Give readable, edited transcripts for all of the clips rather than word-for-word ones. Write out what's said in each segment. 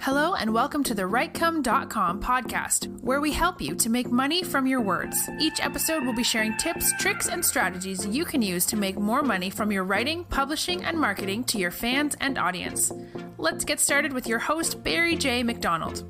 Hello and welcome to the WriteCome.com podcast, where we help you to make money from your words. Each episode will be sharing tips, tricks, and strategies you can use to make more money from your writing, publishing, and marketing to your fans and audience. Let's get started with your host, Barry J. McDonald.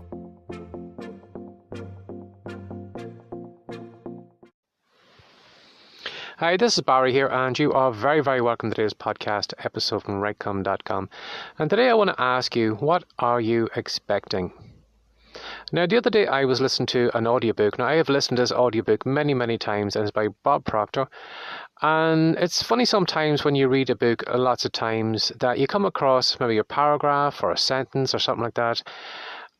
Hi, this is Barry here, and you are very, very welcome to today's podcast episode from WriteCome.com. And today I want to ask you, what are you expecting? Now, the other day I was listening to an audiobook. Now, I have listened to this audiobook many, many times, and it's by Bob Proctor. And it's funny sometimes when you read a book, lots of times, that you come across maybe a paragraph or a sentence or something like that.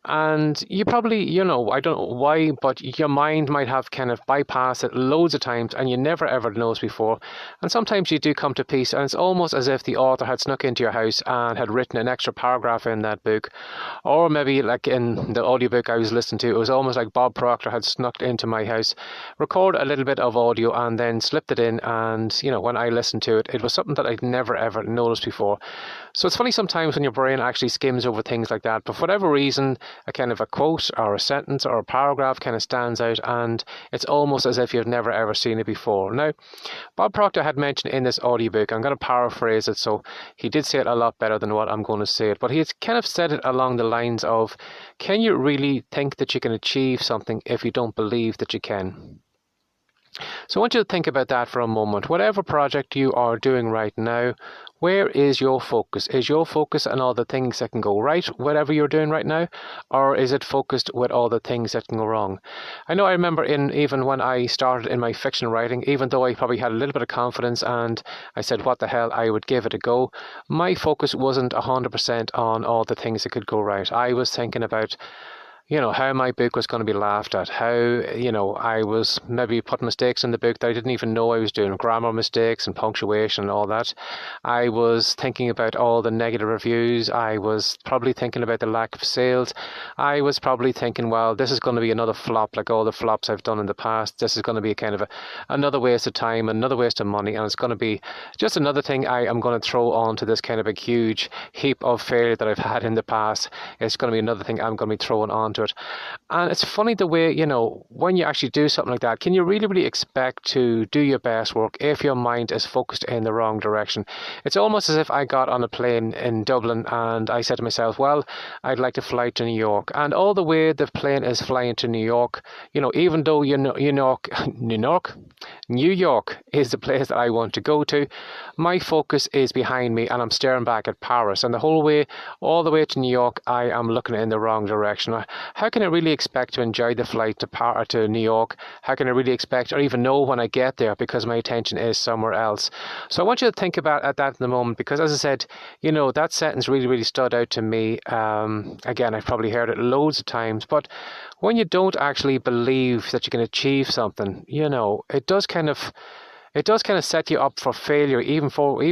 And you probably, I don't know why, but your mind might have kind of bypassed it loads of times and you never ever noticed before. And sometimes you do come to peace and it's almost as if the author had snuck into your house and had written an extra paragraph in that book. Or maybe like in the audiobook I was listening to, it was almost like Bob Proctor had snuck into my house, recorded a little bit of audio and then slipped it in. And, when I listened to it, it was something that I'd never ever noticed before. So it's funny sometimes when your brain actually skims over things like that. But for whatever reason, a kind of a quote or a sentence or a paragraph kind of stands out and it's almost as if you've never ever seen it before. Now, Bob Proctor had mentioned in this audiobook, I'm going to paraphrase it, so he did say it a lot better than what I'm going to say it, but he had kind of said it along the lines of, can you really think that you can achieve something if you don't believe that you can? So I want you to think about that for a moment. Whatever project you are doing right now, where is your focus? Is your focus on all the things that can go right, whatever you're doing right now? Or is it focused with all the things that can go wrong? I know I remember even when I started in my fiction writing, even though I probably had a little bit of confidence and I said, what the hell, I would give it a go. My focus wasn't 100% on all the things that could go right. I was thinking about how my book was going to be laughed at, how, I was maybe putting mistakes in the book that I didn't even know I was doing, grammar mistakes and punctuation and all that. I was thinking about all the negative reviews. I was probably thinking about the lack of sales. I was probably thinking, well, this is going to be another flop like all the flops I've done in the past. This is going to be kind of another waste of time, another waste of money, and it's going to be just another thing I am going to throw onto this kind of a huge heap of failure that I've had in the past. It's going to be another thing I'm going to be throwing onto it. And it's funny the way, when you actually do something like that, can you really, really expect to do your best work if your mind is focused in the wrong direction? It's almost as if I got on a plane in Dublin and I said to myself, well, I'd like to fly to New York. And all the way the plane is flying to New York, even though New York is the place that I want to go to, my focus is behind me and I'm staring back at Paris. And all the way to New York, I am looking in the wrong direction. How can I really expect to enjoy the flight to New York? How can I really expect or even know when I get there because my attention is somewhere else? So I want you to think about that in the moment because, as I said, that sentence really, really stood out to me. Again, I've probably heard it loads of times, but when you don't actually believe that you can achieve something, it does kind of set you up for failure even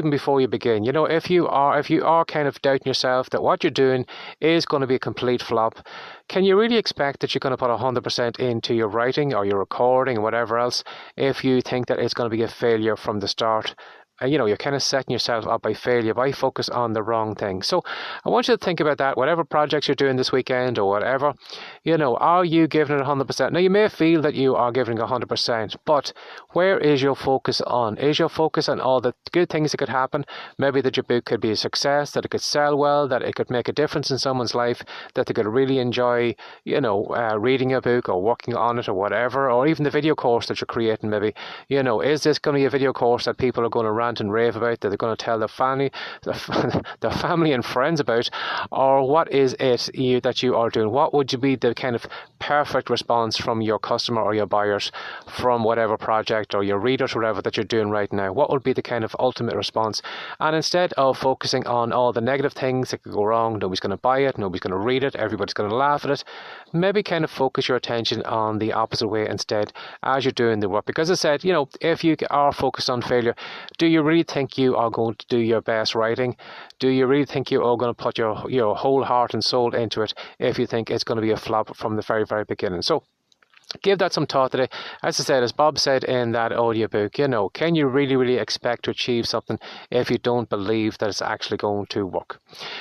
before you begin. If you are kind of doubting yourself that what you're doing is going to be a complete flop, can you really expect that you're going to put 100% into your writing or your recording or whatever else if you think that it's going to be a failure from the start? You're kind of setting yourself up by failure by focus on the wrong thing. So I want you to think about that, whatever projects you're doing this weekend or whatever, are you giving it 100%? Now, you may feel that you are giving 100%, but where is your focus on? Is your focus on all the good things that could happen? Maybe that your book could be a success, that it could sell well, that it could make a difference in someone's life, that they could really enjoy, reading a book or working on it or whatever, or even the video course that you're creating maybe. Is this going to be a video course that people are going to rant and rave about, that they're going to tell their family and friends about, or what is it that you are doing? What would be the kind of perfect response from your customer or your buyers from whatever project or your readers, whatever that you're doing right now? What would be the kind of ultimate response? And instead of focusing on all the negative things that could go wrong, nobody's going to buy it, nobody's going to read it, everybody's going to laugh at it, maybe kind of focus your attention on the opposite way instead as you're doing the work. Because as I said, if you are focused on failure, do you really think you are going to do your best writing? Do you really think you are going to put your whole heart and soul into it if you think it's going to be a flop from the very, very beginning? So give that some thought today. As I said, as Bob said in that audiobook, can you really expect to achieve something if you don't believe that it's actually going to work?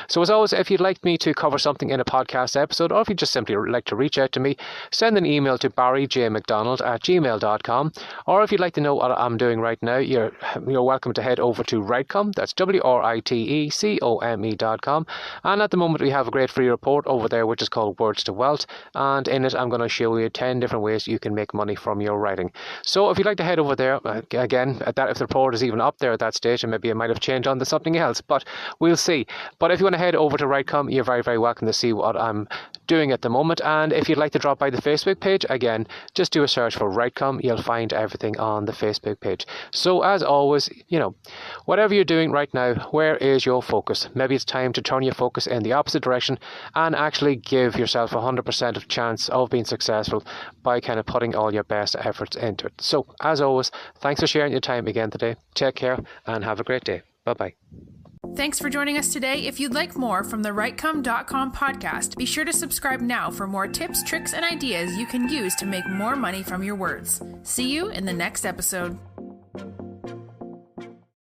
So as always, if you'd like me to cover something in a podcast episode, or if you just simply like to reach out to me, send an email to barryjmcdonald@gmail.com. Or if you'd like to know what I'm doing right now, you're welcome to head over to Writecom. That's WRITECOME.com. And at the moment, we have a great free report over there, which is called Words to Wealth. And in it, I'm going to show you 10 different ways you can make money from your writing. So if you'd like to head over there, again, if the report is even up there at that stage, and maybe it might have changed on to something else, but we'll see. But if you want to head over to Writecom, you're very welcome to see what I'm doing at the moment. And if you'd like to drop by the Facebook page, again, just do a search for Writecom. You'll find everything on the Facebook page. So as always, whatever you're doing right now, where is your focus? Maybe it's time to turn your focus in the opposite direction and actually give yourself 100% of chance of being successful by kind of putting all your best efforts into it. So as always, thanks for sharing your time again today. Take care and have a great day. Bye-bye. Thanks for joining us today. If you'd like more from the Writecom.com podcast, be sure to subscribe now for more tips, tricks, and ideas you can use to make more money from your words. See you in the next episode.